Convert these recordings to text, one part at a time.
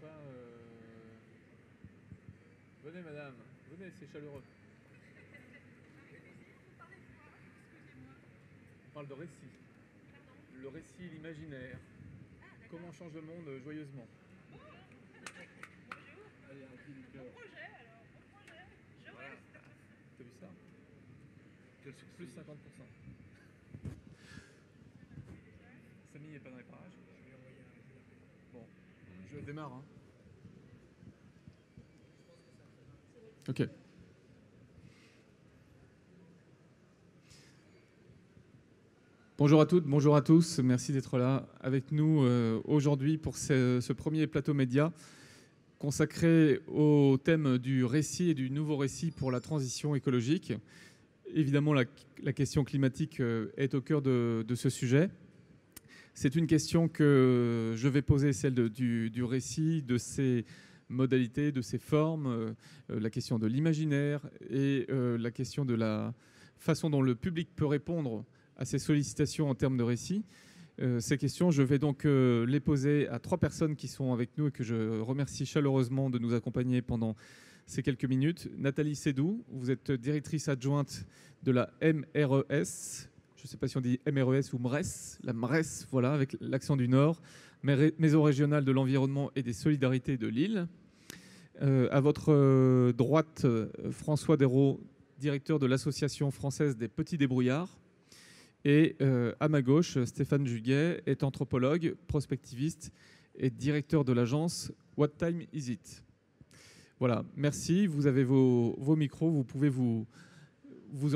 pas... Venez, madame. Venez, c'est chaleureux. On parle de récit. Le récit et l'imaginaire. Comment on change le monde joyeusement. Allez, un cri du cœur. Bon projet, alors. Bon projet. Je reste. T'as vu ça? Plus 50%. Samy n'est pas dans les parages. Bon, je démarre. Hein. Ok. Bonjour à toutes, bonjour à tous. Merci d'être là avec nous aujourd'hui pour ce premier plateau média consacré au thème du récit et du nouveau récit pour la transition écologique. Évidemment, la question climatique est au cœur de ce sujet. C'est une question que je vais poser, celle du récit, de ses modalités, de ses formes, la question de l'imaginaire et la question de la façon dont le public peut répondre à ces sollicitations en termes de récit. Ces questions, je vais donc les poser à 3 personnes qui sont avec nous et que je remercie chaleureusement de nous accompagner pendant ces quelques minutes. Nathalie Sédou, vous êtes directrice adjointe de la MRES. Je ne sais pas si on dit MRES ou MRES, la MRES, voilà, avec l'accent du Nord, Maison régionale de l'environnement et des solidarités de Lille. À votre droite, François Dérault, directeur de l'Association française des petits débrouillards. Et à ma gauche, Stéphane Juguet est anthropologue, prospectiviste et directeur de l'agence What Time Is It? Voilà, merci. Vous avez vos micros, vous pouvez vous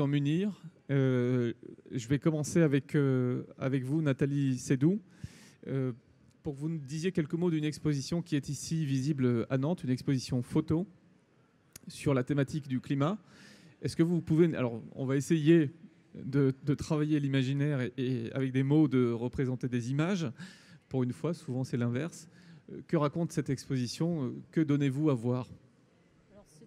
en munir. Je vais commencer avec vous, Nathalie Sédou, pour que vous nous disiez quelques mots d'une exposition qui est ici visible à Nantes, une exposition photo sur la thématique du climat. Est-ce que vous pouvez... Alors, on va essayer de travailler l'imaginaire et avec des mots de représenter des images. Pour une fois, souvent c'est l'inverse. Que raconte cette exposition? Que donnez-vous à voir? Alors, c'est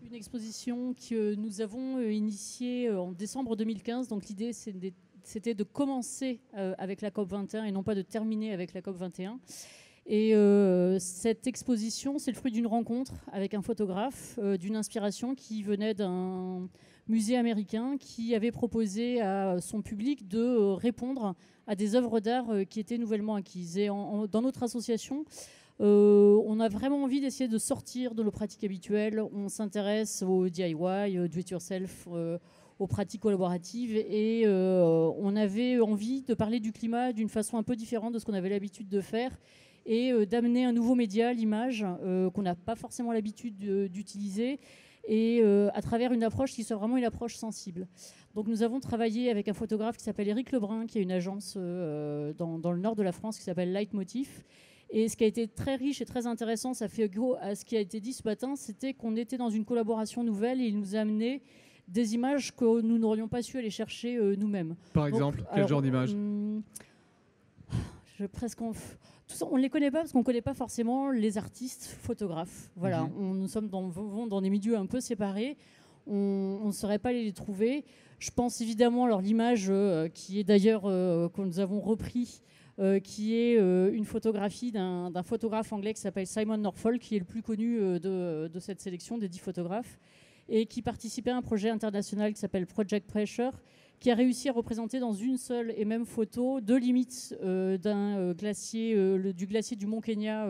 une exposition que nous avons initiée en décembre 2015. Donc l'idée, c'était de commencer avec la COP21 et non pas de terminer avec la COP21. Et cette exposition, c'est le fruit d'une rencontre avec un photographe, d'une inspiration qui venait d'un musée américain qui avait proposé à son public de répondre à des œuvres d'art qui étaient nouvellement acquises. Et dans notre association, on a vraiment envie d'essayer de sortir de nos pratiques habituelles. On s'intéresse au DIY, do it yourself, aux pratiques collaboratives, et on avait envie de parler du climat d'une façon un peu différente de ce qu'on avait l'habitude de faire, et d'amener un nouveau média, l'image, qu'on n'a pas forcément l'habitude d'utiliser, et à travers une approche qui soit vraiment une approche sensible. Donc nous avons travaillé avec un photographe qui s'appelle Éric Lebrun, qui a une agence dans le nord de la France qui s'appelle Leitmotiv. Et ce qui a été très riche et très intéressant, ça fait écho à ce qui a été dit ce matin, c'était qu'on était dans une collaboration nouvelle et il nous a amené des images que nous n'aurions pas su aller chercher nous-mêmes. Par exemple, quel genre d'image? On ne les connaît pas parce qu'on ne connaît pas forcément les artistes photographes. Voilà, nous sommes dans des milieux un peu séparés. On ne saurait pas les trouver. Je pense évidemment à l'image qui est d'ailleurs que nous avons repris, qui est une photographie d'un photographe anglais qui s'appelle Simon Norfolk, qui est le plus connu de cette sélection des 10 photographes, et qui participait à un projet international qui s'appelle Project Pressure, qui a réussi à représenter dans une seule et même photo 2 limites d'un glacier, du glacier du Mont Kenya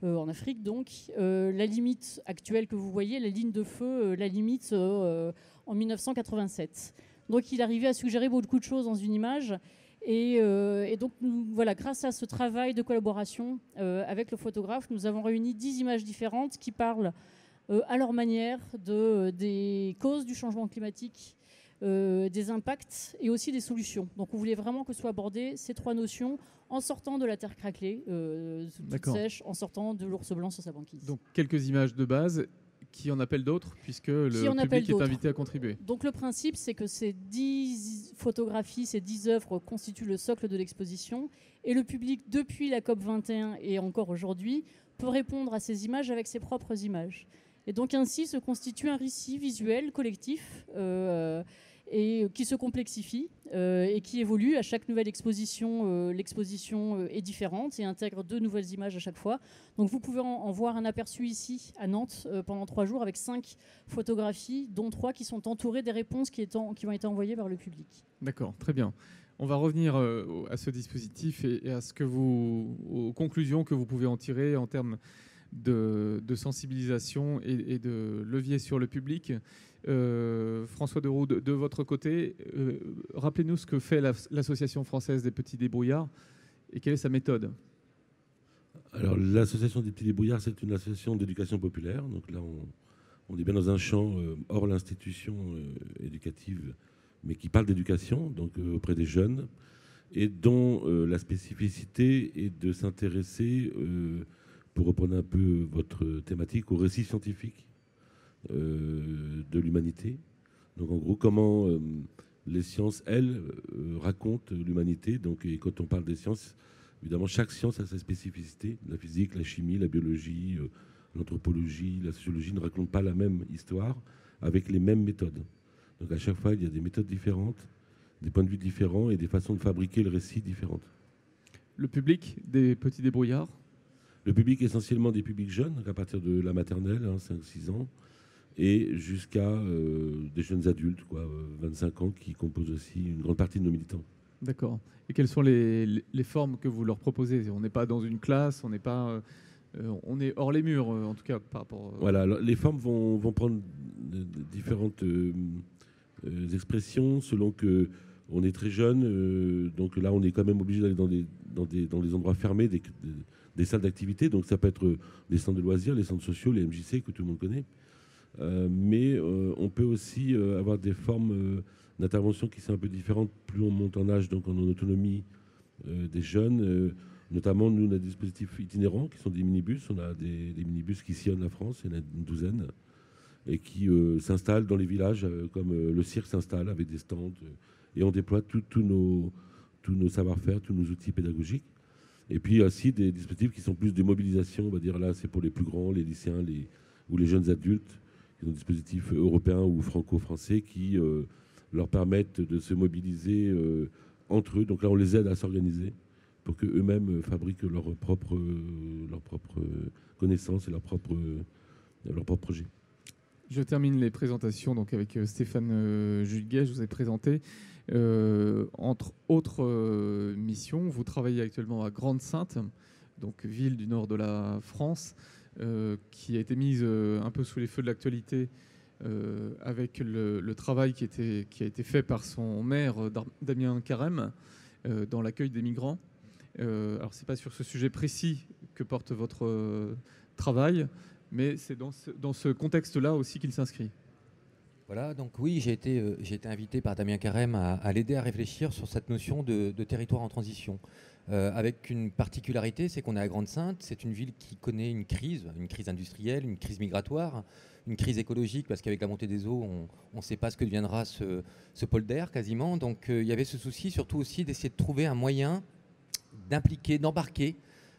en Afrique. Donc, la limite actuelle que vous voyez, la ligne de feu, la limite en 1987. Donc, il arrivait à suggérer beaucoup de choses dans une image. Et donc, voilà, grâce à ce travail de collaboration avec le photographe, nous avons réuni 10 images différentes qui parlent à leur manière des causes du changement climatique, des impacts et aussi des solutions. Donc on voulait vraiment que soient abordées ces 3 notions en sortant de la terre craquelée, toute sèche, en sortant de l'ours blanc sur sa banquise. Donc quelques images de base, qui en appellent d'autres, puisque le public est invité à contribuer. Donc le principe, c'est que ces 10 photographies, ces 10 œuvres constituent le socle de l'exposition, et le public, depuis la COP21 et encore aujourd'hui, peut répondre à ces images avec ses propres images. Et donc ainsi se constitue un récit visuel collectif et qui se complexifie et qui évolue. À chaque nouvelle exposition, l'exposition est différente et intègre 2 nouvelles images à chaque fois. Donc vous pouvez en voir un aperçu ici à Nantes pendant 3 jours avec 5 photographies, dont 3 qui sont entourées des réponses qui vont être envoyées vers le public. D'accord, très bien. On va revenir à ce dispositif et à aux conclusions que vous pouvez en tirer en termes de sensibilisation et de levier sur le public. François Deroux, de votre côté, rappelez-nous ce que fait l'Association française des petits débrouillards et quelle est sa méthode. Alors, l'Association des petits débrouillards, c'est une association d'éducation populaire. Donc là, on est bien dans un champ hors l'institution éducative, mais qui parle d'éducation, donc auprès des jeunes, et dont la spécificité est de s'intéresser, pour reprendre un peu votre thématique, au récit scientifique de l'humanité. Donc en gros, comment les sciences, elles, racontent l'humanité. Donc, et quand on parle des sciences, évidemment, chaque science a sa spécificité. La physique, la chimie, la biologie, l'anthropologie, la sociologie ne racontent pas la même histoire avec les mêmes méthodes. Donc à chaque fois, il y a des méthodes différentes, des points de vue différents et des façons de fabriquer le récit différentes. Le public des petits débrouillards? Le public, essentiellement des publics jeunes, donc à partir de la maternelle, 5-6 ans, et jusqu'à des jeunes adultes, 25 ans, qui composent aussi une grande partie de nos militants. D'accord. Et quelles sont les formes que vous leur proposez? On n'est pas dans une classe, on n'est pas... on est hors les murs, en tout cas, par rapport... Voilà, alors, les formes vont prendre différentes expressions selon que on est très jeune. Donc là, on est quand même obligé d'aller dans des endroits fermés, des salles d'activité. Donc ça peut être des centres de loisirs, les centres sociaux, les MJC que tout le monde connaît. Mais on peut aussi avoir des formes d'intervention qui sont un peu différentes. Plus on monte en âge, donc en autonomie des jeunes. Notamment, nous, on a des dispositifs itinérants qui sont des minibus. On a des minibus qui sillonnent la France, il y en a une douzaine, et qui s'installent dans les villages, comme le cirque s'installe avec des stands. Et on déploie tous nos savoir-faire, tous nos outils pédagogiques. Et puis aussi des dispositifs qui sont plus de mobilisation, on va dire là, c'est pour les plus grands, les lycéens ou les jeunes adultes, qui sont des dispositifs européens ou franco-français qui leur permettent de se mobiliser entre eux. Donc là, on les aide à s'organiser pour qu'eux-mêmes fabriquent leurs propres connaissances et leurs propres projets. Je termine les présentations donc avec Stéphane Juguet. Je vous ai présenté. Entre autres missions, vous travaillez actuellement à Grande-Synthe, donc ville du nord de la France, qui a été mise un peu sous les feux de l'actualité avec le travail qui a été fait par son maire, Damien Carême, dans l'accueil des migrants. Alors, ce n'est pas sur ce sujet précis que porte votre travail, mais c'est dans ce contexte-là aussi qu'il s'inscrit. Voilà, donc oui, j'ai été invité par Damien Carême à l'aider à réfléchir sur cette notion de territoire en transition. Avec une particularité, c'est qu'on est à Grande-Synthe, c'est une ville qui connaît une crise industrielle, une crise migratoire, une crise écologique, parce qu'avec la montée des eaux, on ne sait pas ce que deviendra ce polder quasiment. Donc il y avait ce souci surtout aussi d'essayer de trouver un moyen d'embarquer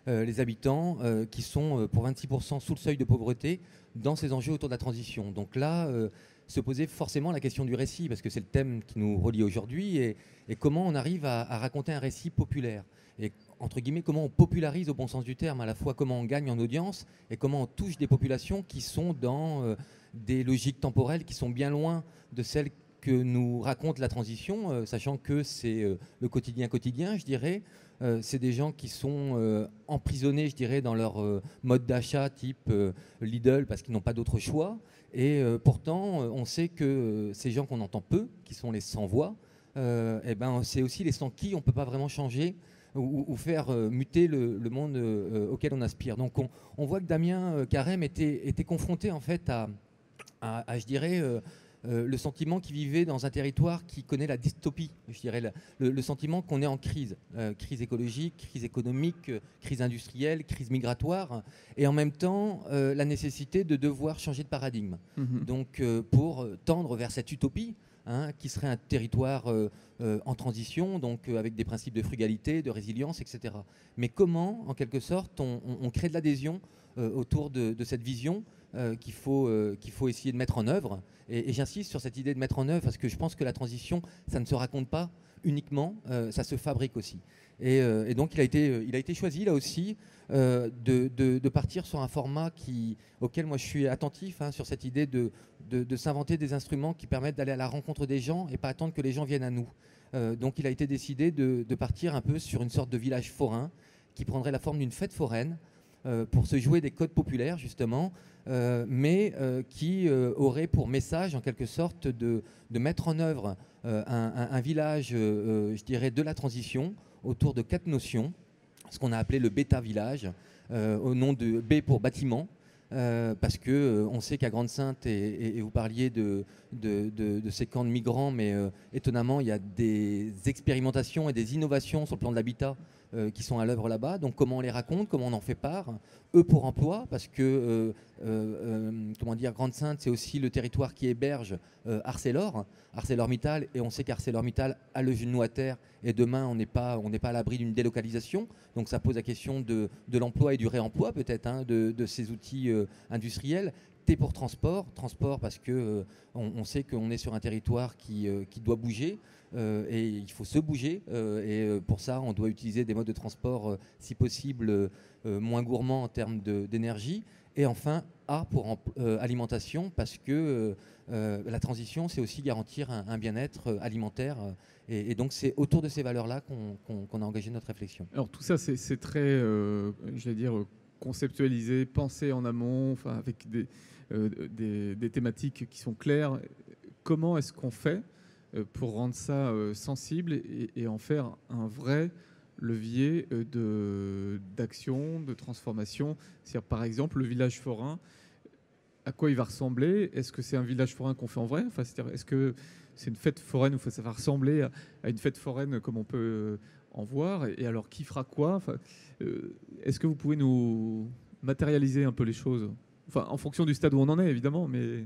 les habitants qui sont pour 26% sous le seuil de pauvreté dans ces enjeux autour de la transition. Donc là, se posait forcément la question du récit, parce que c'est le thème qui nous relie aujourd'hui, et comment on arrive à raconter un récit populaire. Et entre guillemets, comment on popularise au bon sens du terme, à la fois comment on gagne en audience et comment on touche des populations qui sont dans des logiques temporelles qui sont bien loin de celles que nous raconte la transition, sachant que c'est le quotidien, je dirais. C'est des gens qui sont emprisonnés, je dirais, dans leur mode d'achat type Lidl parce qu'ils n'ont pas d'autre choix. Et pourtant, on sait que ces gens qu'on entend peu, qui sont les sans-voix, c'est aussi les sans qui on ne peut pas vraiment changer ou faire muter le monde auquel on aspire. Donc on voit que Damien Carême était confronté en fait à je dirais, le sentiment qu'il vivait dans un territoire qui connaît la dystopie, je dirais, le sentiment qu'on est en crise, crise écologique, crise économique, crise industrielle, crise migratoire, et en même temps la nécessité de devoir changer de paradigme. Donc pour tendre vers cette utopie, qui serait un territoire en transition, donc avec des principes de frugalité, de résilience, etc. Mais comment, en quelque sorte, on crée de l'adhésion autour de cette vision qu'il faut essayer de mettre en œuvre. Et j'insiste sur cette idée de mettre en œuvre parce que je pense que la transition, ça ne se raconte pas uniquement, ça se fabrique aussi. Et donc il a été choisi là aussi de partir sur un format auquel moi je suis attentif, sur cette idée de s'inventer des instruments qui permettent d'aller à la rencontre des gens et pas attendre que les gens viennent à nous. Donc il a été décidé de partir un peu sur une sorte de village forain qui prendrait la forme d'une fête foraine pour se jouer des codes populaires justement, mais qui aurait pour message en quelque sorte de mettre en œuvre un village, je dirais, de la transition autour de 4 notions, ce qu'on a appelé le bêta village, au nom de B pour bâtiment, parce que on sait qu'à Grande-Synthe, et vous parliez de ces camps de migrants, mais étonnamment, il y a des expérimentations et des innovations sur le plan de l'habitat qui sont à l'œuvre là-bas. Donc comment on les raconte, comment on en fait part, eux pour emploi, parce que Grande-Synthe, c'est aussi le territoire qui héberge ArcelorMittal, et on sait qu'ArcelorMittal a le genou à terre, et demain on n'est pas à l'abri d'une délocalisation. Donc ça pose la question de l'emploi et du réemploi peut-être de ces outils industriels. T pour transport parce que on sait qu'on est sur un territoire qui doit bouger et il faut se bouger et pour ça on doit utiliser des modes de transport si possible moins gourmands en termes d'énergie. Et enfin A pour alimentation parce que la transition c'est aussi garantir un bien-être alimentaire et donc c'est autour de ces valeurs-là qu'on a engagé notre réflexion. Alors tout ça c'est très, je vais dire, conceptualisé, pensé en amont, avec des thématiques qui sont claires. Comment est-ce qu'on fait pour rendre ça sensible et en faire un vrai levier d'action, de transformation? C'est-à-dire, par exemple, le village forain, à quoi il va ressembler? Est-ce que c'est un village forain qu'on fait en vrai? C'est-à-dire, est-ce que c'est une fête foraine où ça va ressembler à une fête foraine comme on peut en voir? Et alors, qui fera quoi? Est-ce que vous pouvez nous matérialiser un peu les choses? En fonction du stade où on en est, évidemment, mais...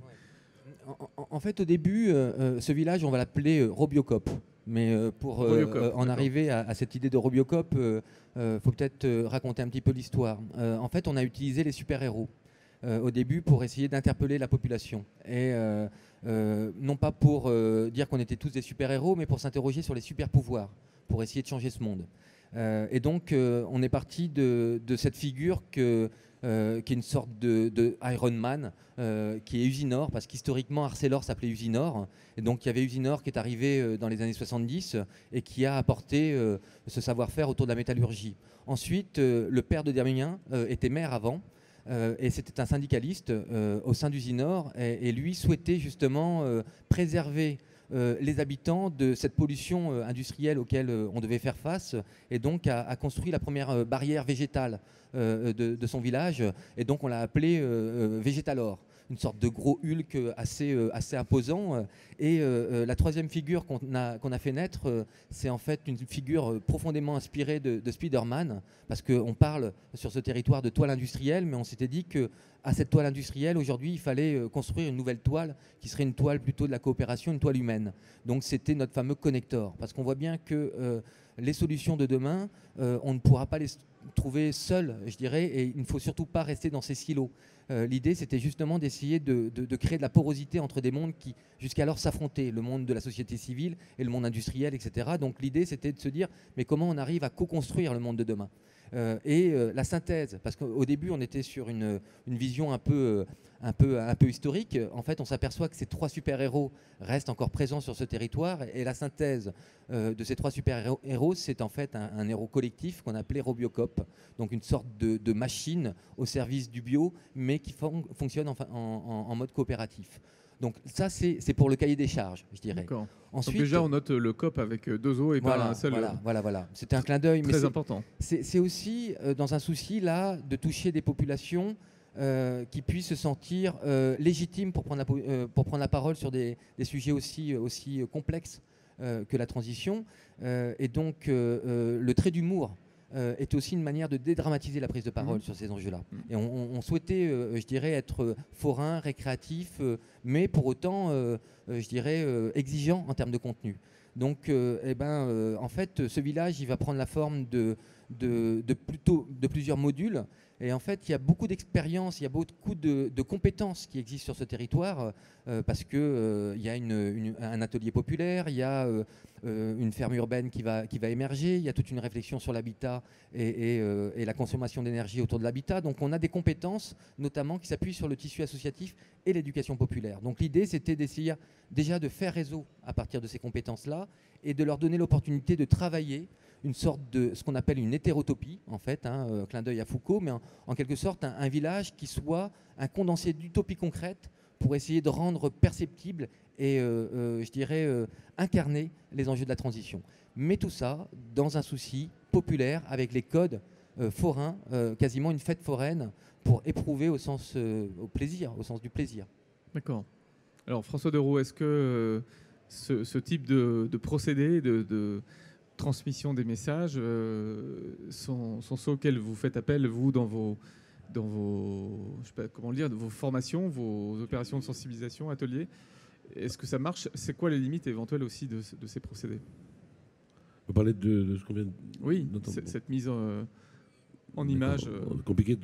En fait, au début, ce village, on va l'appeler Robiocop. Mais pour en arriver à cette idée de Robiocop, faut peut-être raconter un petit peu l'histoire. En fait, on a utilisé les super-héros au début pour essayer d'interpeller la population. Et non pas pour dire qu'on était tous des super-héros, mais pour s'interroger sur les super-pouvoirs, pour essayer de changer ce monde. Et donc, on est parti de cette figure qui est une sorte de Iron Man, qui est Usinor, parce qu'historiquement, Arcelor s'appelait Usinor. Et donc, il y avait Usinor qui est arrivé dans les années 70 et qui a apporté ce savoir-faire autour de la métallurgie. Ensuite, le père de Damien était maire avant. Et c'était un syndicaliste au sein d'Usinor. Et lui souhaitait justement préserver les habitants de cette pollution industrielle auquel on devait faire face, et donc a construit la première barrière végétale de son village, et donc on l'a appelé Végétalor, une sorte de gros Hulk assez imposant. Et la troisième figure qu'on a fait naître, c'est en fait une figure profondément inspirée de Spider-Man, parce qu'on parle sur ce territoire de toile industrielle, mais on s'était dit que à cette toile industrielle, aujourd'hui, il fallait construire une nouvelle toile qui serait une toile plutôt de la coopération, une toile humaine. Donc c'était notre fameux connector, parce qu'on voit bien que les solutions de demain, on ne pourra pas les trouver seuls, je dirais, et il ne faut surtout pas rester dans ces silos. L'idée, c'était justement d'essayer de créer de la porosité entre des mondes qui, jusqu'alors, s'affrontaient, le monde de la société civile et le monde industriel, etc. Donc l'idée, c'était de se dire, mais comment on arrive à co-construire le monde de demain ? Et la synthèse, parce qu'au début on était sur une vision un peu historique. En fait, on s'aperçoit que ces 3 super-héros restent encore présents sur ce territoire, et la synthèse de ces 3 super-héros, c'est en fait un héros collectif qu'on appelait Robiocop, donc une sorte de machine au service du bio, mais qui fonctionne en mode coopératif. Donc ça, c'est pour le cahier des charges, je dirais. Ensuite, donc déjà, on note le COP avec 2 os et pas un seul. Voilà. C'était un clin d'œil, mais très important. C'est aussi dans un souci là de toucher des populations qui puissent se sentir légitimes pour prendre la parole sur des sujets aussi complexes que la transition. Et donc le trait d'humour est aussi une manière de dédramatiser la prise de parole sur ces enjeux-là. Et on souhaitait, je dirais, être forain, récréatif, mais pour autant, je dirais, exigeant en termes de contenu. Donc, en fait, ce village, il va prendre la forme de plusieurs modules Et en fait, il y a beaucoup d'expériences, il y a beaucoup de compétences qui existent sur ce territoire parce qu'il y a un atelier populaire, il y a une ferme urbaine qui va émerger, il y a toute une réflexion sur l'habitat et la consommation d'énergie autour de l'habitat. Donc on a des compétences notamment qui s'appuient sur le tissu associatif et l'éducation populaire. Donc l'idée, c'était d'essayer déjà de faire réseau à partir de ces compétences-là et de leur donner l'opportunité de travailler une sorte de ce qu'on appelle une hétérotopie, en fait, clin d'œil à Foucault, mais en quelque sorte un village qui soit un condensé d'utopies concrètes pour essayer de rendre perceptible et, je dirais, incarner les enjeux de la transition. Mais tout ça dans un souci populaire avec les codes forains, quasiment une fête foraine pour éprouver au sens du plaisir. D'accord. Alors François Deroux, est-ce que ce type de procédé, de transmission des messages sont ceux auxquels vous faites appel, vous, dans vos je sais pas comment le dire, vos formations, vos opérations de sensibilisation, ateliers? Est-ce que ça marche? C'est quoi les limites éventuelles aussi de ces procédés? On parlait de ce qu'on vient d'entendre. Cette mise en image. C'est compliqué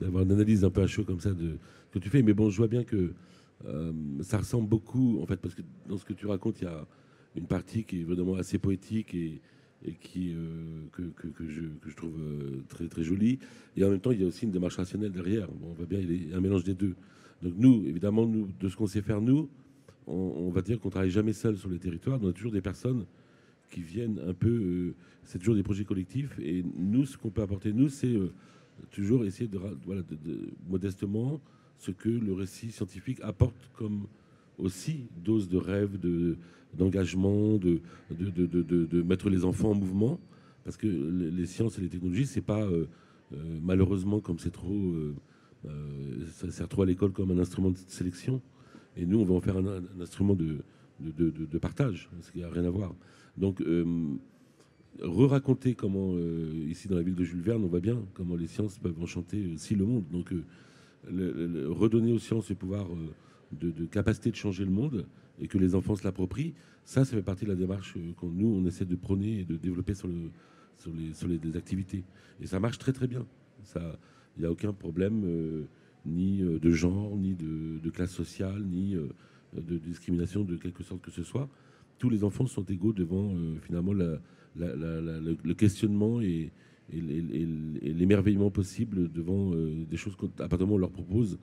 d'avoir une analyse un peu à chaud comme ça de ce que tu fais, mais bon, je vois bien que ça ressemble beaucoup, en fait, parce que dans ce que tu racontes, il y a une partie qui est vraiment assez poétique et qui, que je trouve très, très jolie. Et en même temps, il y a aussi une démarche rationnelle derrière. Bon, on voit bien, il y a un mélange des deux. Donc nous, évidemment, de ce qu'on sait faire, on va dire qu'on ne travaille jamais seul sur les territoires. On a toujours des personnes qui viennent un peu... c'est toujours des projets collectifs. Et nous, ce qu'on peut apporter, c'est toujours essayer de modestement ce que le récit scientifique apporte comme aussi dose de rêve, d'engagement, de mettre les enfants en mouvement, parce que les sciences et les technologies, c'est pas malheureusement comme c'est trop, ça sert trop à l'école comme un instrument de sélection, et nous on va en faire un instrument de partage, ce qui n'a rien à voir. Donc re-raconter comment ici dans la ville de Jules Verne, on voit bien comment les sciences peuvent enchanter aussi le monde. Donc redonner aux sciences le pouvoir de capacité de changer le monde et que les enfants se l'approprient, ça fait partie de la démarche qu'on on essaie de prôner et de développer sur les activités. Et ça marche très très bien. Il n'y a aucun problème ni de genre, ni de classe sociale, ni de discrimination de quelque sorte que ce soit. Tous les enfants sont égaux devant finalement le questionnement et l'émerveillement possible devant des choses qu'à partir du moment où on leur propose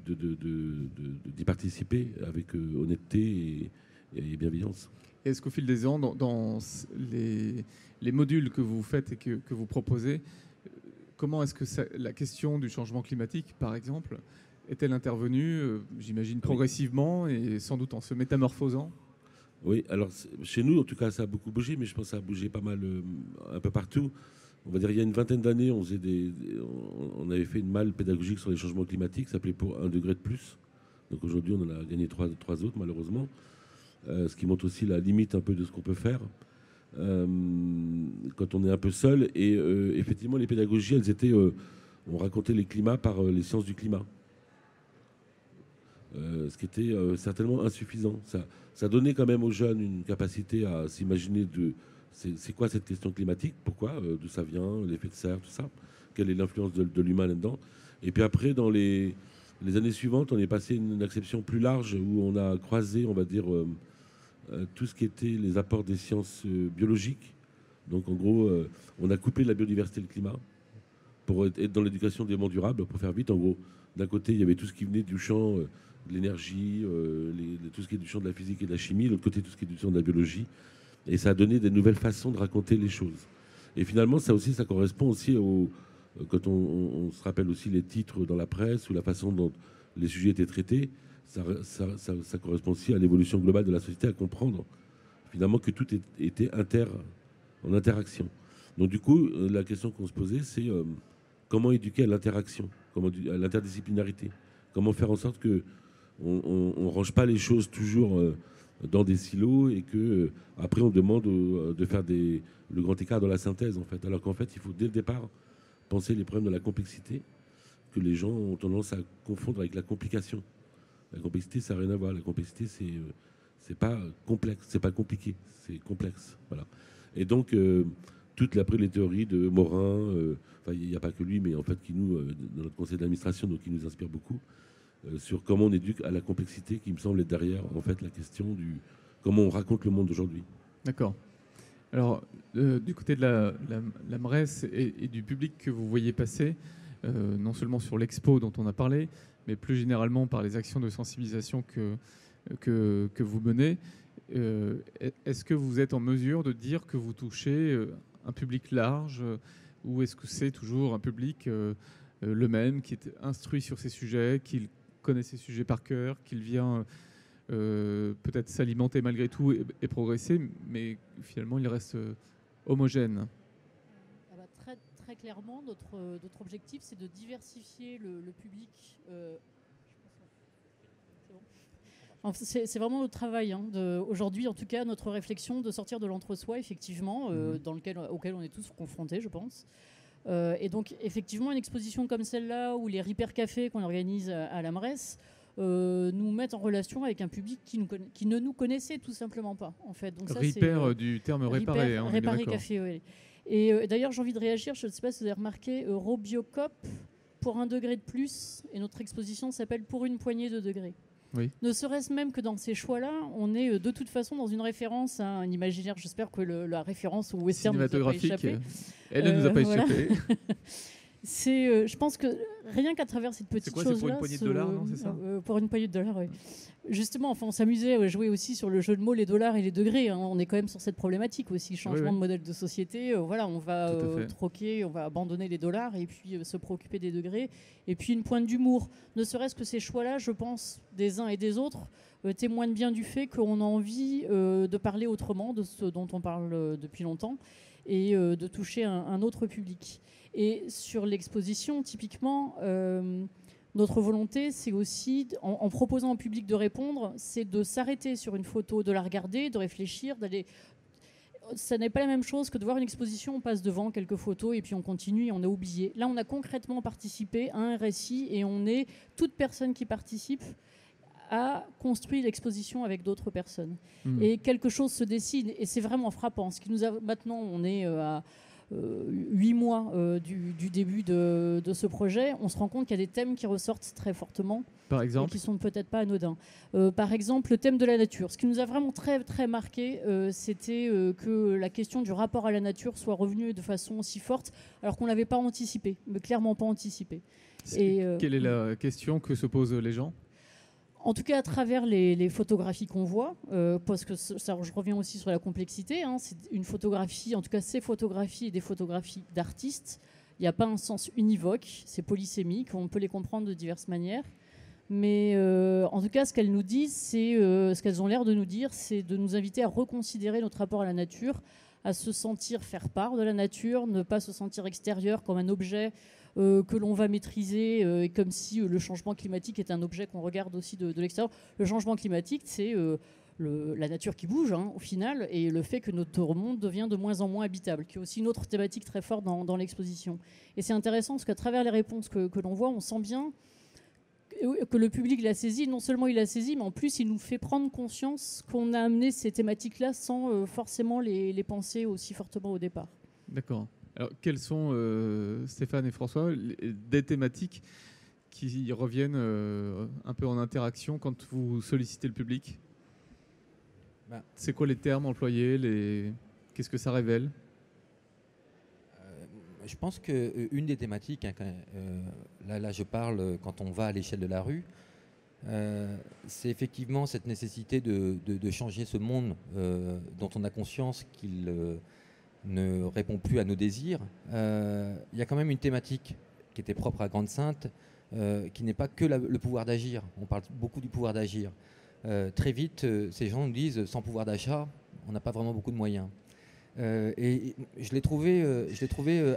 d'y participer avec honnêteté et bienveillance. Est-ce qu'au fil des ans, dans les modules que vous faites et que vous proposez, comment est-ce que la question du changement climatique, par exemple, est-elle intervenue, j'imagine, progressivement et sans doute en se métamorphosant? Oui, alors chez nous, en tout cas, ça a beaucoup bougé, mais je pense que ça a bougé pas mal un peu partout. On va dire il y a une vingtaine d'années, on avait fait une malle pédagogique sur les changements climatiques, ça s'appelait pour 1 degré de plus. Donc aujourd'hui, on en a gagné trois autres, malheureusement. Ce qui montre aussi la limite un peu de ce qu'on peut faire quand on est un peu seul. Et effectivement, les pédagogies, on racontait les climats par les sciences du climat. Ce qui était certainement insuffisant. Ça donnait quand même aux jeunes une capacité à s'imaginer c'est quoi cette question climatique, pourquoi, d'où ça vient, l'effet de serre, tout ça, quelle est l'influence de l'humain là-dedans. Et puis après, dans les années suivantes, on est passé à une acception plus large où on a croisé, on va dire, tout ce qui était les apports des sciences biologiques. Donc en gros, on a coupé la biodiversité et le climat pour être dans l'éducation des mondes durables, pour faire vite. En gros, d'un côté, il y avait tout ce qui venait du champ de l'énergie, tout ce qui est du champ de la physique et de la chimie, de l'autre côté, tout ce qui est du champ de la biologie. Et ça a donné des nouvelles façons de raconter les choses. Et finalement, ça correspond aussi quand on se rappelle aussi les titres dans la presse ou la façon dont les sujets étaient traités, ça correspond aussi à l'évolution globale de la société, à comprendre finalement que tout était en interaction. Donc du coup, la question qu'on se posait, c'est comment éduquer à l'interaction, à l'interdisciplinarité, comment faire en sorte qu'on ne range pas les choses toujours dans des silos et que après on demande de faire le grand écart dans la synthèse, en fait. Alors qu'en fait, il faut dès le départ penser les problèmes de la complexité que les gens ont tendance à confondre avec la complication. La complexité, ça n'a rien à voir. La complexité, c'est pas complexe, c'est pas compliqué, c'est complexe. Voilà. Et donc, toutes après les théories de Morin, il n'y a pas que lui, mais en fait, qui nous, dans notre conseil d'administration, donc qui nous inspire beaucoup, sur comment on éduque à la complexité qui me semble être derrière, en fait, la question du comment on raconte le monde d'aujourd'hui. D'accord. Alors, du côté de la MRES et du public que vous voyez passer, non seulement sur l'expo dont on a parlé, mais plus généralement par les actions de sensibilisation que vous menez, est-ce que vous êtes en mesure de dire que vous touchez un public large ou est-ce que c'est toujours un public le même, qui est instruit sur ces sujets, qui connaît ces sujets par cœur, qu'il vient peut-être s'alimenter malgré tout et progresser, mais finalement il reste homogène? Très, très clairement, notre objectif, c'est de diversifier le public. C'est vraiment notre travail. Aujourd'hui, en tout cas, notre réflexion de sortir de l'entre-soi, effectivement, auquel on est tous confrontés, je pense. Et donc, effectivement, une exposition comme celle-là, ou les Ripper Café qu'on organise à la MRES, nous mettent en relation avec un public qui ne nous connaissait tout simplement pas, en fait. Donc, ça, Ripper, du terme réparé. Réparé Café, oui. Et d'ailleurs, j'ai envie de réagir, je ne sais pas si vous avez remarqué, Robiocop, pour 1 degré de plus, et notre exposition s'appelle Pour une poignée de degrés. Oui. Ne serait-ce même que dans ces choix-là, on est de toute façon dans une référence à un imaginaire. J'espère que la référence au western ne nous a pas échappé. Elle ne nous a pas échappé. Je pense que rien qu'à travers cette petite chose-là... C'est pour une poignée de dollars, non, c'est ça pour une poignée de dollars, oui. Justement, enfin, on s'amusait à jouer aussi sur le jeu de mots, les dollars et les degrés. On est quand même sur cette problématique aussi, changement de modèle de société. Voilà, on va troquer, on va abandonner les dollars et puis se préoccuper des degrés. Et puis une pointe d'humour. Ne serait-ce que ces choix-là, je pense, des uns et des autres, témoignent bien du fait qu'on a envie de parler autrement de ce dont on parle depuis longtemps et de toucher un autre public. Et sur l'exposition, typiquement... notre volonté, c'est aussi, en proposant au public de répondre, c'est de s'arrêter sur une photo, de la regarder, de réfléchir, d'aller... Ça n'est pas la même chose que de voir une exposition, on passe devant quelques photos et puis on continue et on a oublié. Là, on a concrètement participé à un récit et toute personne qui participe a construit l'exposition avec d'autres personnes. Et quelque chose se dessine et c'est vraiment frappant. Maintenant, on est à... 8 mois du début de ce projet, on se rend compte qu'il y a des thèmes qui ressortent très fortement. Par exemple, qui sont peut-être pas anodins. Par exemple, le thème de la nature. Ce qui nous a vraiment très, très marqué, c'était que la question du rapport à la nature soit revenue de façon aussi forte, alors qu'on ne l'avait pas anticipé, mais clairement pas anticipé. Quelle est la question que se posent les gens ? En tout cas, à travers les photographies qu'on voit, parce que ça, je reviens aussi sur la complexité, c'est une photographie, en tout cas ces photographies et des photographies d'artistes, il n'y a pas un sens univoque, c'est polysémique, on peut les comprendre de diverses manières. Mais en tout cas, ce qu'elles nous disent, ce qu'elles ont l'air de nous dire, c'est de nous inviter à reconsidérer notre rapport à la nature, à se sentir faire part de la nature, ne pas se sentir extérieur comme un objet que l'on va maîtriser, comme si le changement climatique est un objet qu'on regarde aussi de l'extérieur. Le changement climatique, c'est la nature qui bouge, au final, et le fait que notre monde devient de moins en moins habitable, qui est aussi une autre thématique très forte dans l'exposition. Et c'est intéressant parce qu'à travers les réponses que l'on voit, on sent bien que le public l'a saisi. Non seulement il l'a saisi, mais en plus il nous fait prendre conscience qu'on a amené ces thématiques-là sans forcément les penser aussi fortement au départ. D'accord. Alors, quelles sont, Stéphane et François, des thématiques qui reviennent un peu en interaction quand vous sollicitez le public ? C'est quoi les termes employés ? Qu'est-ce que ça révèle ? Je pense qu'une des thématiques, là je parle quand on va à l'échelle de la rue, c'est effectivement cette nécessité de changer ce monde dont on a conscience qu'il ne répond plus à nos désirs. Il y a quand même une thématique qui était propre à Grande-Synthe, qui n'est pas que le pouvoir d'agir. On parle beaucoup du pouvoir d'agir. Très vite, ces gens nous disent, sans pouvoir d'achat, on n'a pas vraiment beaucoup de moyens. Et je l'ai trouvé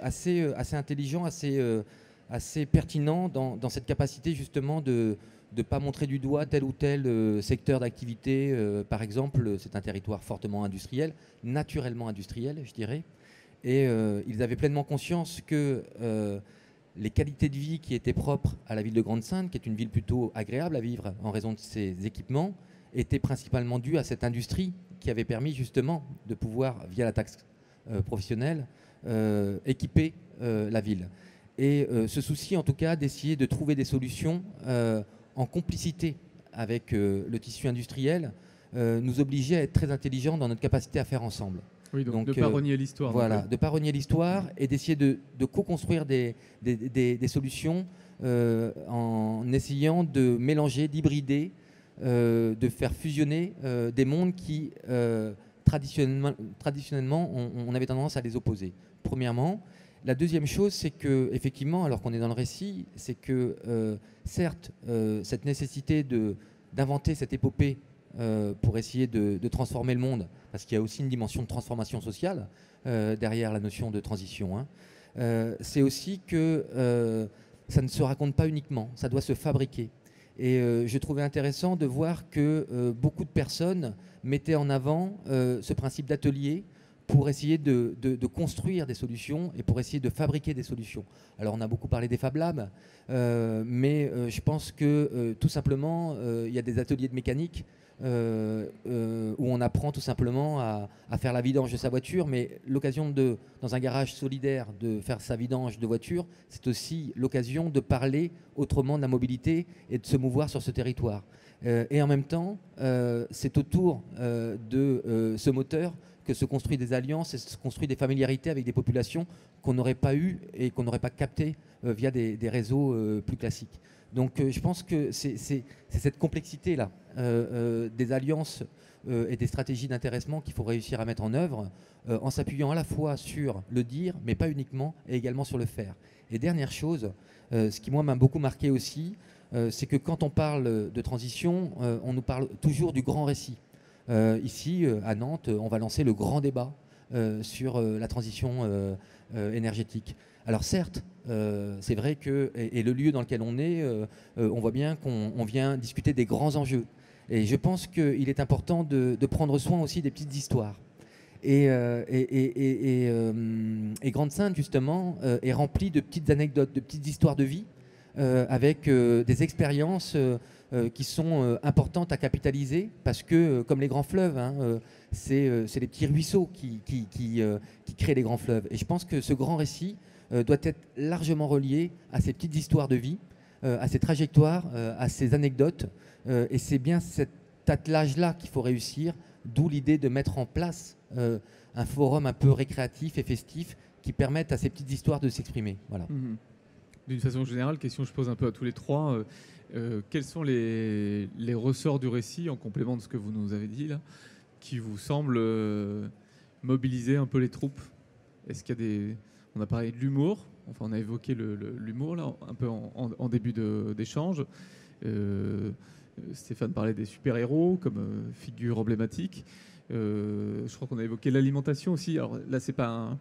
assez intelligent, assez pertinent dans cette capacité justement de ne pas montrer du doigt tel ou tel secteur d'activité. Par exemple, c'est un territoire fortement industriel, naturellement industriel, je dirais. Et ils avaient pleinement conscience que les qualités de vie qui étaient propres à la ville de Grande-Synthe, qui est une ville plutôt agréable à vivre en raison de ses équipements, étaient principalement dues à cette industrie qui avait permis justement de pouvoir, via la taxe professionnelle, équiper la ville. Et ce souci, en tout cas, d'essayer de trouver des solutions en complicité avec le tissu industriel, nous obligeait à être très intelligents dans notre capacité à faire ensemble. Oui, donc de ne pas renier l'histoire. Voilà, de ne pas renier l'histoire et d'essayer de co-construire des solutions en essayant de mélanger, d'hybrider, de faire fusionner des mondes qui, traditionnellement, on avait tendance à les opposer. Premièrement. La deuxième chose, c'est que, effectivement, alors qu'on est dans le récit, c'est que, certes, cette nécessité d'inventer cette épopée pour essayer de transformer le monde, parce qu'il y a aussi une dimension de transformation sociale derrière la notion de transition, hein, c'est aussi que ça ne se raconte pas uniquement, ça doit se fabriquer. Et je trouvais intéressant de voir que beaucoup de personnes mettaient en avant ce principe d'atelier pour essayer de construire des solutions et pour essayer de fabriquer des solutions. Alors on a beaucoup parlé des Fab Labs, mais je pense que tout simplement, il y a des ateliers de mécanique où on apprend tout simplement à faire la vidange de sa voiture, mais l'occasion dans un garage solidaire, de faire sa vidange de voiture, c'est aussi l'occasion de parler autrement de la mobilité et de se mouvoir sur ce territoire. Et en même temps, c'est autour de ce moteur que se construisent des alliances et se construisent des familiarités avec des populations qu'on n'aurait pas eues et qu'on n'aurait pas captées via des réseaux plus classiques. Donc je pense que c'est cette complexité-là des alliances et des stratégies d'intéressement qu'il faut réussir à mettre en œuvre en s'appuyant à la fois sur le dire, mais pas uniquement, et également sur le faire. Et dernière chose, ce qui moi m'a beaucoup marqué aussi, c'est que quand on parle de transition, on nous parle toujours du grand récit. Ici, à Nantes, on va lancer le grand débat sur la transition énergétique. Alors certes, c'est vrai que, et le lieu dans lequel on est, on voit bien qu'on vient discuter des grands enjeux. Et je pense qu'il est important de prendre soin aussi des petites histoires. Et Grande-Synthe, justement, est remplie de petites anecdotes, de petites histoires de vie, avec des expériences qui sont importantes à capitaliser, parce que, comme les grands fleuves, hein, c'est les petits ruisseaux qui créent les grands fleuves. Et je pense que ce grand récit doit être largement relié à ces petites histoires de vie, à ces trajectoires, à ces anecdotes. Et c'est bien cet attelage-là qu'il faut réussir, d'où l'idée de mettre en place un forum un peu récréatif et festif qui permette à ces petites histoires de s'exprimer. Voilà. D'une façon générale, question que je pose un peu à tous les trois, quels sont les ressorts du récit, en complément de ce que vous nous avez dit là, qui vous semblent mobiliser un peu les troupes? Est-ce qu'il y a des... On a parlé de l'humour, enfin on a évoqué l'humour là, un peu en début d'échange. Stéphane parlait des super-héros comme figure emblématique. Je crois qu'on a évoqué l'alimentation aussi. Alors là, c'est pas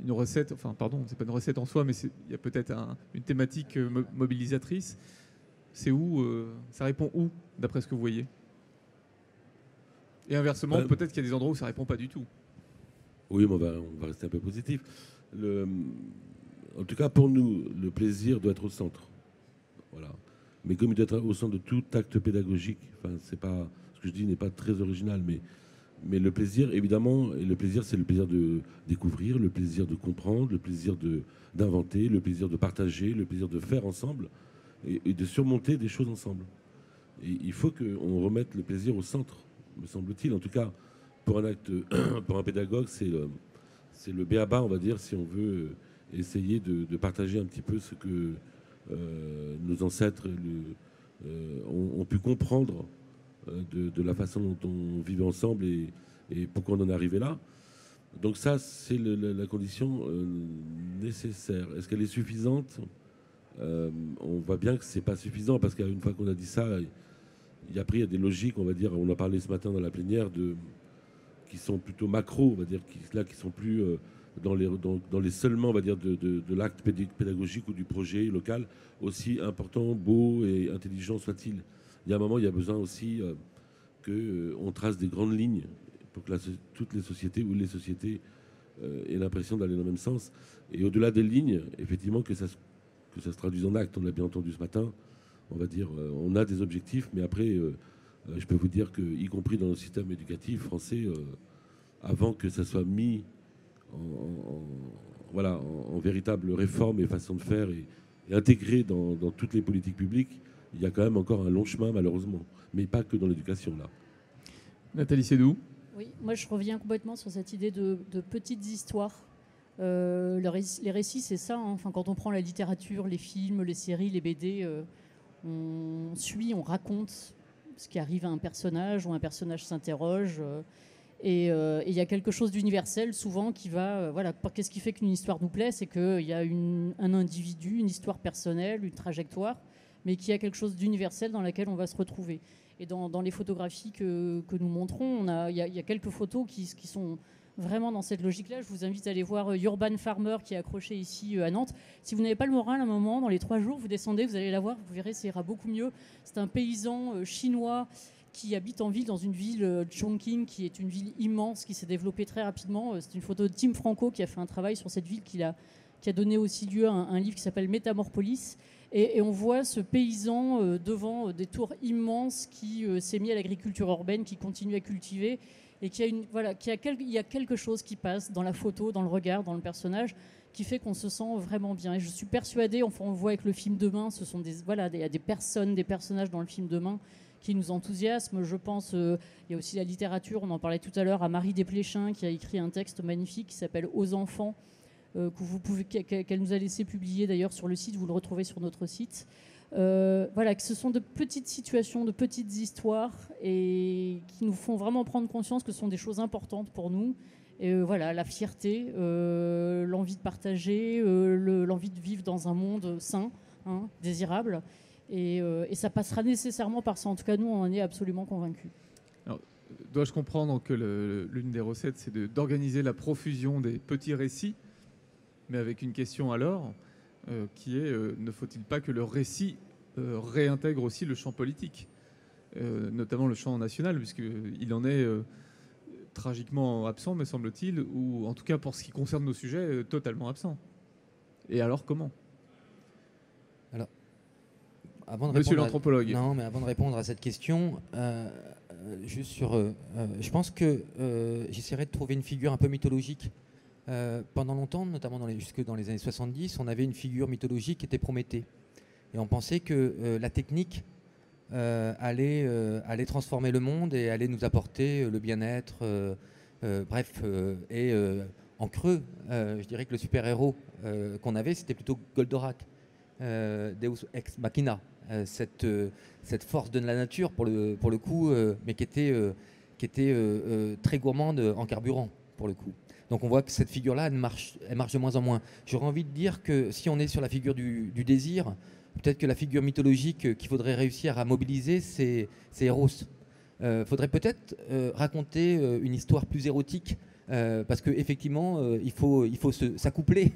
une recette, enfin pardon, c'est pas une recette en soi, mais il y a peut-être une thématique mobilisatrice. C'est où ça répond où, d'après ce que vous voyez? Et inversement, peut-être qu'il y a des endroits où ça répond pas du tout. Oui, mais on va rester un peu positif. En tout cas, pour nous, le plaisir doit être au centre. Voilà. Mais comme il doit être au centre de tout acte pédagogique, enfin, c'est pas, ce que je dis n'est pas très original, mais le plaisir, évidemment, et le plaisir, c'est le plaisir de découvrir, le plaisir de comprendre, le plaisir d'inventer, le plaisir de partager, le plaisir de faire ensemble et de surmonter des choses ensemble. Et il faut qu'on remette le plaisir au centre, me semble-t-il. En tout cas, pour un acte, pour un pédagogue, c'est le b.a.-ba, on va dire, si on veut essayer de partager un petit peu ce que nos ancêtres ont pu comprendre de la façon dont on vivait ensemble et pourquoi on en est arrivé là. Donc ça, c'est la condition nécessaire. Est-ce qu'elle est suffisante? On voit bien que c'est pas suffisant, parce qu'une fois qu'on a dit ça, après il y a des logiques, on va dire, on a parlé ce matin dans la plénière, qui sont plutôt macro, on va dire, qui sont plus dans les seulement, on va dire, de l'acte pédagogique ou du projet local, aussi important, beau et intelligent soit-il. Il y a un moment, il y a besoin aussi qu'on trace des grandes lignes pour que toutes les sociétés ou les sociétés aient l'impression d'aller dans le même sens. Et au-delà des lignes, effectivement, que ça se traduise en actes. On l'a bien entendu ce matin. On va dire, on a des objectifs, mais après, je peux vous dire que, y compris dans le système éducatif français, avant que ça soit mis voilà, en véritable réforme et façon de faire et intégrée dans toutes les politiques publiques, il y a quand même encore un long chemin, malheureusement. Mais pas que dans l'éducation, là. Nathalie Sédou. Oui, moi je reviens complètement sur cette idée de petites histoires. Les récits, c'est ça. Hein. Enfin, quand on prend la littérature, les films, les séries, les BD, on suit, on raconte ce qui arrive à un personnage, ou un personnage s'interroge. Et il y a quelque chose d'universel souvent qui va... voilà, qu'est-ce qui fait qu'une histoire nous plaît? C'est qu'il y a un individu, une histoire personnelle, une trajectoire, mais qu'il y a quelque chose d'universel dans laquelle on va se retrouver. Et dans les photographies que nous montrons, il y a quelques photos qui sont vraiment dans cette logique-là. Je vous invite à aller voir Urban Farmer qui est accroché ici à Nantes. Si vous n'avez pas le moral à un moment, dans les 3 jours, vous descendez, vous allez la voir, vous verrez, ça ira beaucoup mieux. C'est un paysan chinois qui habite en ville, dans une ville, Chongqing, qui est une ville immense, qui s'est développée très rapidement. C'est une photo de Tim Franco qui a fait un travail sur cette ville qui a donné aussi lieu à un livre qui s'appelle Métamorpolis. Et on voit ce paysan devant des tours immenses qui s'est mis à l'agriculture urbaine, qui continue à cultiver et il y a quelque chose qui passe dans la photo, dans le regard, dans le personnage, qui fait qu'on se sent vraiment bien. Et je suis persuadée, enfin on le voit avec le film Demain, il y a des personnes, des personnages dans le film Demain qui nous enthousiasment. Je pense, il y a aussi la littérature, on en parlait tout à l'heure, à Marie Desplechin qui a écrit un texte magnifique qui s'appelle Aux enfants, qu'elle nous a laissé publier d'ailleurs sur le site, vous le retrouvez sur notre site. Voilà, que ce sont de petites situations, de petites histoires et qui nous font vraiment prendre conscience que ce sont des choses importantes pour nous. Et voilà, la fierté, l'envie de partager, l'envie de vivre dans un monde sain, hein, désirable. Et ça passera nécessairement par ça. En tout cas, nous, on en est absolument convaincus. Alors, dois-je comprendre que l'une des recettes, c'est d'organiser la profusion des petits récits, mais avec une question alors, qui est ne faut-il pas que le récit réintègre aussi le champ politique, notamment le champ national, puisqu'il en est tragiquement absent, me semble-t-il, ou en tout cas pour ce qui concerne nos sujets, totalement absent. Et alors comment? Alors, avant de Monsieur l'anthropologue. Non, mais avant de répondre à cette question, juste sur... je pense que j'essaierai de trouver une figure un peu mythologique. Pendant longtemps, notamment jusque dans les années 70, on avait une figure mythologique qui était Prométhée. Et on pensait que la technique allait transformer le monde et allait nous apporter le bien-être. En creux, je dirais que le super-héros qu'on avait, c'était plutôt Goldorak, Deus Ex Machina, cette force de la nature, pour le coup, mais qui était très gourmande en carburant, pour le coup. Donc on voit que cette figure-là, elle marche de moins en moins. J'aurais envie de dire que si on est sur la figure du désir, peut-être que la figure mythologique qu'il faudrait réussir à mobiliser, c'est Eros. Faudrait peut-être raconter une histoire plus érotique, parce qu'effectivement, il faut s'accoupler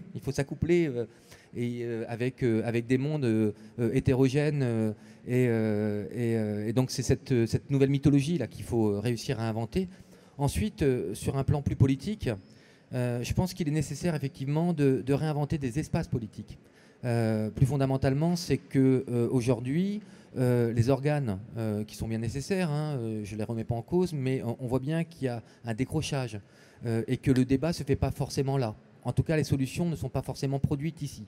avec des mondes hétérogènes. Et donc c'est cette nouvelle mythologie là qu'il faut réussir à inventer. Ensuite, sur un plan plus politique, je pense qu'il est nécessaire effectivement de réinventer des espaces politiques. Plus fondamentalement, c'est qu'aujourd'hui, les organes qui sont bien nécessaires, hein, je ne les remets pas en cause, mais on voit bien qu'il y a un décrochage et que le débat ne se fait pas forcément là. En tout cas, les solutions ne sont pas forcément produites ici.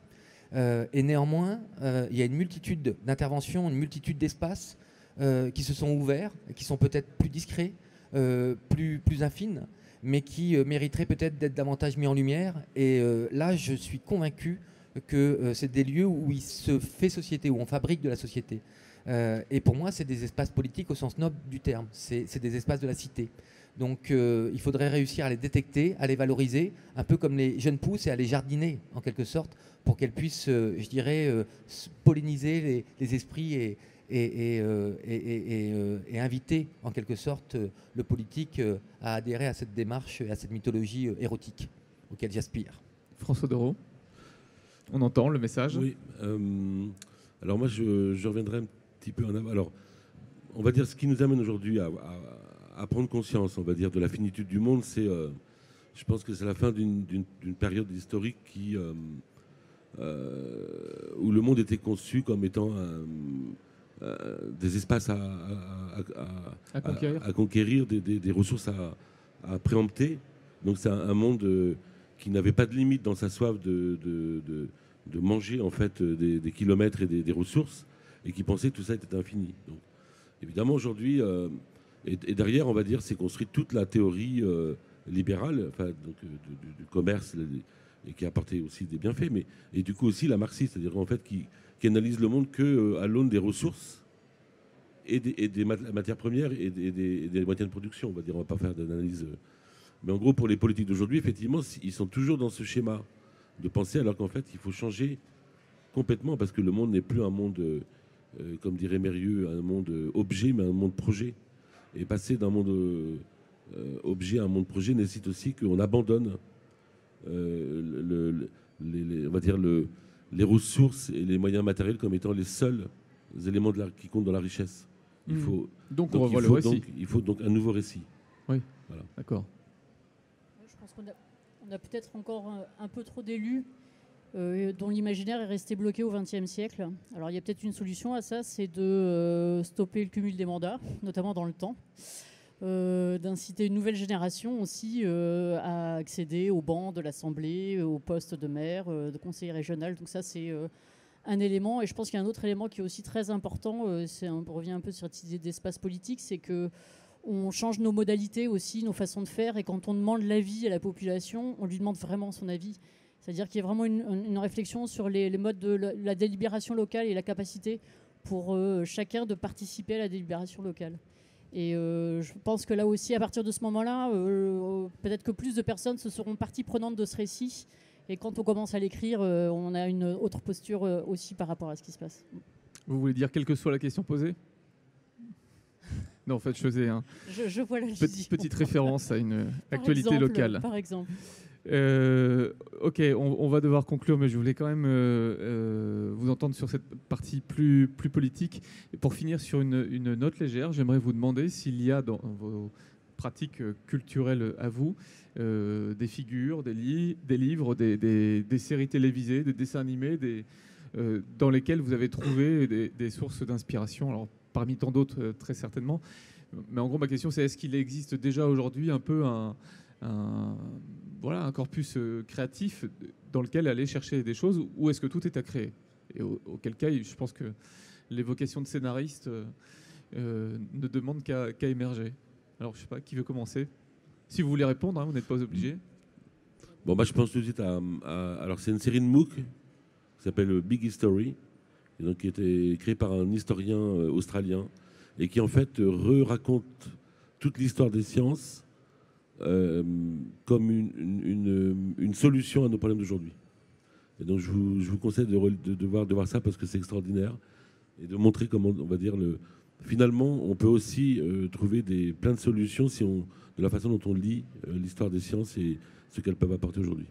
Et néanmoins, il y a une multitude d'interventions, une multitude d'espaces qui se sont ouverts, qui sont peut-être plus discrets, plus infines, mais qui mériteraient peut-être d'être davantage mis en lumière. Et là, je suis convaincu que c'est des lieux où il se fait société, où on fabrique de la société. Et pour moi, c'est des espaces politiques au sens noble du terme. C'est des espaces de la cité. Donc il faudrait réussir à les détecter, à les valoriser, un peu comme les jeunes pousses, et à les jardiner, en quelque sorte, pour qu'elles puissent, je dirais, polliniser les esprits et inviter, en quelque sorte, le politique à adhérer à cette démarche, à cette mythologie érotique auquel j'aspire. François Doreau, on entend le message. Oui. Alors moi, je reviendrai un petit peu en avant. Alors, on va dire ce qui nous amène aujourd'hui à prendre conscience, on va dire, de la finitude du monde, c'est, je pense que c'est la fin d'une période historique où le monde était conçu comme étant des espaces à conquérir, des ressources à préempter. Donc c'est un monde qui n'avait pas de limite dans sa soif de manger en fait des kilomètres et des ressources, et qui pensait que tout ça était infini. Donc, évidemment, aujourd'hui, et derrière, on va dire, c'est construit toute la théorie libérale, enfin, donc, du commerce, et qui a apporté aussi des bienfaits, mais et du coup aussi la marxiste, c'est-à-dire en fait qui analyse le monde qu'à l'aune des ressources et des matières premières et des moyens de production. On va dire, on va pas faire d'analyse. Mais en gros, pour les politiques d'aujourd'hui, effectivement, ils sont toujours dans ce schéma de pensée, alors qu'en fait, il faut changer complètement, parce que le monde n'est plus un monde, comme dirait Mérieux, un monde objet, mais un monde projet. Et passer d'un monde objet à un monde projet nécessite aussi qu'on abandonne on va dire les ressources et les moyens matériels comme étant les seuls éléments qui comptent dans la richesse. Il faut, donc on revoit le récit. Il faut donc un nouveau récit. Oui, voilà. D'accord. Je pense qu'on a peut-être encore un peu trop d'élus dont l'imaginaire est resté bloqué au XXe siècle. Alors il y a peut-être une solution à ça, c'est de stopper le cumul des mandats, notamment dans le temps. D'inciter une nouvelle génération aussi à accéder aux bancs de l'Assemblée, aux postes de maire, de conseiller régional. Donc ça, c'est un élément. Et je pense qu'il y a un autre élément qui est aussi très important. On revient un peu sur cette idée d'espace politique, c'est qu'on change nos modalités aussi, nos façons de faire. Et quand on demande l'avis à la population, on lui demande vraiment son avis. C'est-à-dire qu'il y a vraiment une réflexion sur les modes de la délibération locale et la capacité pour chacun de participer à la délibération locale. Et je pense que là aussi, à partir de ce moment-là, peut-être que plus de personnes se seront partie prenante de ce récit. Et quand on commence à l'écrire, on a une autre posture aussi par rapport à ce qui se passe. Vous voulez dire quelle que soit la question posée? Non, en fait, je faisais je vois la petite référence à une actualité locale. Par exemple. Ok, on va devoir conclure, mais je voulais quand même vous entendre sur cette partie plus politique. Et pour finir sur une note légère, j'aimerais vous demander s'il y a dans vos pratiques culturelles à vous des figures, des livres, des séries télévisées, des dessins animés, dans lesquels vous avez trouvé des sources d'inspiration. Alors, parmi tant d'autres, très certainement. Mais en gros, ma question, c'est est-ce qu'il existe déjà aujourd'hui un peu un corpus créatif dans lequel aller chercher des choses, ou est-ce que tout est à créer? Et auquel cas, je pense que l'évocation de scénariste ne demande qu'à émerger. Alors, je sais pas, qui veut commencer? Si vous voulez répondre, vous n'êtes pas obligé. Bon, bah, je pense tout de suite alors, c'est une série de MOOC qui s'appelle Big History, et donc, qui a été créée par un historien australien, et qui, en fait, raconte toute l'histoire des sciences comme une solution à nos problèmes d'aujourd'hui. Et donc je vous conseille de voir ça, parce que c'est extraordinaire, et de montrer comment, on va dire, finalement, on peut aussi trouver plein de solutions de la façon dont on lit l'histoire des sciences et ce qu'elles peuvent apporter aujourd'hui.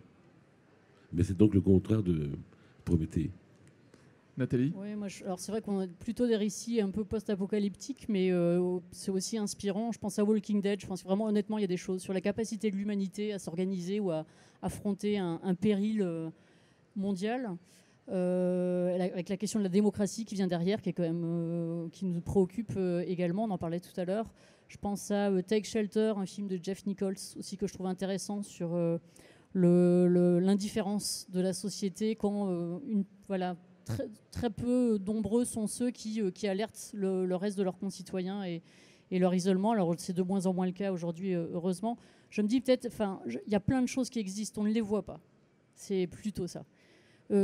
Mais c'est donc le contraire de Prométhée. Nathalie? Oui, alors c'est vrai qu'on a plutôt des récits un peu post-apocalyptiques, mais c'est aussi inspirant. Je pense à Walking Dead. Je pense que vraiment, honnêtement, il y a des choses sur la capacité de l'humanité à s'organiser ou à affronter un péril mondial. Avec la question de la démocratie qui vient derrière, qui est quand même qui nous préoccupe également. On en parlait tout à l'heure. Je pense à Take Shelter, un film de Jeff Nichols aussi que je trouve intéressant sur l'indifférence de la société quand très peu nombreux sont ceux qui alertent le reste de leurs concitoyens et leur isolement. Alors c'est de moins en moins le cas aujourd'hui, heureusement. Je me dis peut-être, il y a plein de choses qui existent, on ne les voit pas. C'est plutôt ça.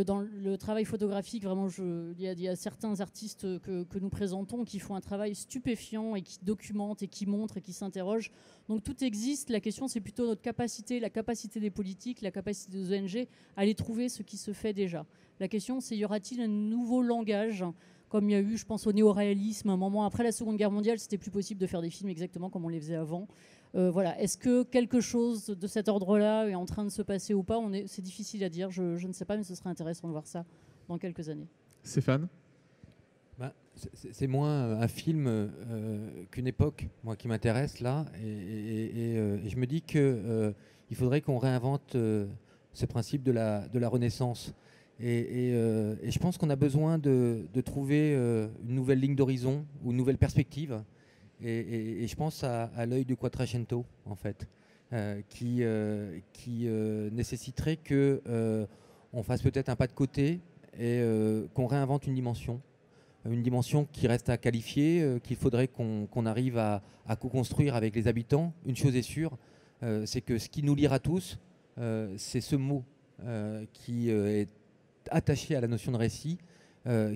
Dans le travail photographique, vraiment, il y a certains artistes que nous présentons qui font un travail stupéfiant et qui documentent et qui montrent et qui s'interrogent. Donc tout existe. La question, c'est plutôt notre capacité, la capacité des politiques, la capacité des ONG à aller trouver ce qui se fait déjà. La question, c'est y aura-t-il un nouveau langage, comme il y a eu, je pense, au néo-réalisme, un moment après la Seconde Guerre mondiale, c'était plus possible de faire des films exactement comme on les faisait avant. Est-ce que quelque chose de cet ordre-là est en train de se passer ou pas? C'est difficile à dire, je ne sais pas, mais ce serait intéressant de voir ça dans quelques années. Stéphane? C'est moins un film qu'une époque, moi, qui m'intéresse là. Et je me dis qu'il faudrait qu'on réinvente ce principe de la Renaissance. Et je pense qu'on a besoin de trouver une nouvelle ligne d'horizon ou une nouvelle perspective. Et je pense à l'œil de Quattrocento, en fait. qui nécessiterait qu'on fasse peut-être un pas de côté et qu'on réinvente une dimension qui reste à qualifier, qu'il faudrait qu'on arrive à co-construire avec les habitants. Une chose est sûre, c'est que ce qui nous liera tous, c'est ce mot qui est attaché à la notion de récit,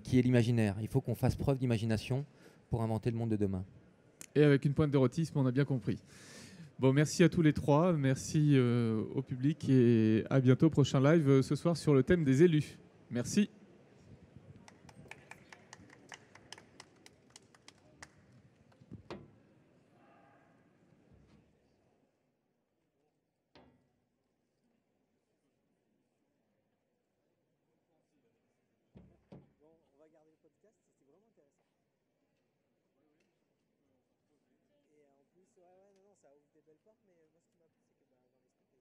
qui est l'imaginaire. Il faut qu'on fasse preuve d'imagination pour inventer le monde de demain. Et avec une pointe d'érotisme, on a bien compris. Bon, merci à tous les trois, merci au public et à bientôt. Prochain live ce soir sur le thème des élus. Merci. On va garder le podcast, c'était vraiment intéressant. Et en plus, non, ça ouvre des belles portes, mais moi, ce qui